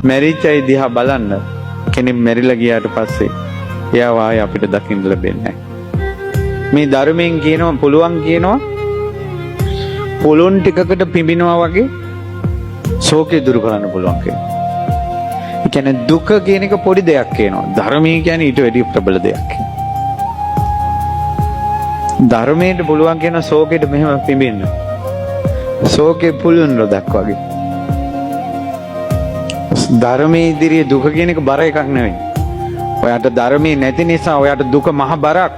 මැරිච්ච අය දිහා බලන්න. කෙනෙක් මැරිලා ගියාට පස්සේ එයාව ආයේ අපිට දකින්න ලැබෙන්නේ නැහැ. මේ ධර්මයෙන් කියනවා පුළුවන් කියනවා පොළොන් ටිකකට පිඹිනවා වගේ ශෝකේ දුරු කරන්න පුළුවන් කියනවා. ඒ කියන්නේ දුක කියන එක පොඩි දෙයක් කියනවා. ධර්මයේ කියන්නේ ඊට වැඩි ප්‍රබල දෙයක්. ධර්මයට පුළුවන් කියන ශෝකෙට මෙහෙම පිඹින්න. ශෝකේ පුළුවන් රොදක් වගේ. ධර්මයේ ඉදිරියේ දුක කියන එක බර එකක් නෙවෙයි. ඔයාට ධර්මයේ නැති නිසා ඔයාට දුක මහ බරක්.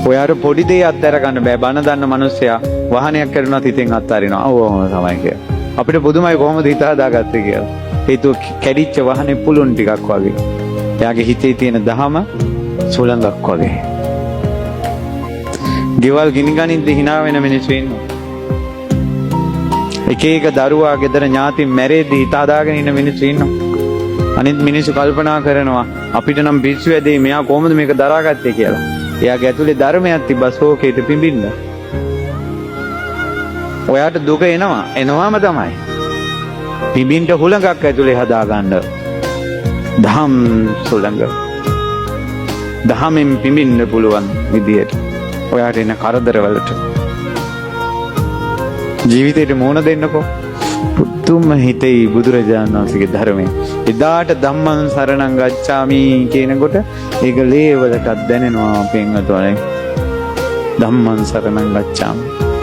ඔයාට පොඩි දෙයක් අත්හැර ගන්න බෑ. බන දන්න මිනිස්සයා වාහනයක් කරනවත් හිතෙන් අත්හරිනවා. ඕවම තමයි කියලා. අපිට පුදුමයි කොහොමද හිත හදාගත්තේ කියලා. හේතුව කැඩිච්ච වාහනේ පුළුන් ටිකක් වගේ. එයාගේ හිතේ තියෙන දහම සුළඟක් වගේ. ගෙවල් ගිනි ගනිද්දි hina වෙන මිනිස්සු ඉන්නවා. එක එක දරුවා ගෙදර ඥාති මැරෙද්දි හිත හදාගෙන ඉන්න මිනිස්සු ඉන්නවා. අනිත් මිනිස්සු කල්පනා කරනවා අපිට නම් පිස්සු ඇදේ මෙයා කොහොමද මේක දරාගත්තේ කියලා. එයාගේ ඇතුලේ ධර්මයක් තිබ්බා ශෝකයට පිඹින්න. ඔයාට දුක එනවාම තමයි. පිඹින්න හුලඟක් ඇතුලේ හදාගන්න. ධම් සුළඟ. දහමෙන් පිඹින්න පුළුවන් විදියට. ඔයාට එන කරදරවලට ජීවිතේට මුහුණ දෙන්නකෝ. පුදුම හිතේ බුදුරජාණන් වහන්සේගේ ධර්මය. එදාට ධම්මං සරණං ගච්ඡාමි කියනකොට ඒක ලේවලටත් දැනෙනවා පින්වතුනි. ධම්මං සරණං ගච්ඡාමි.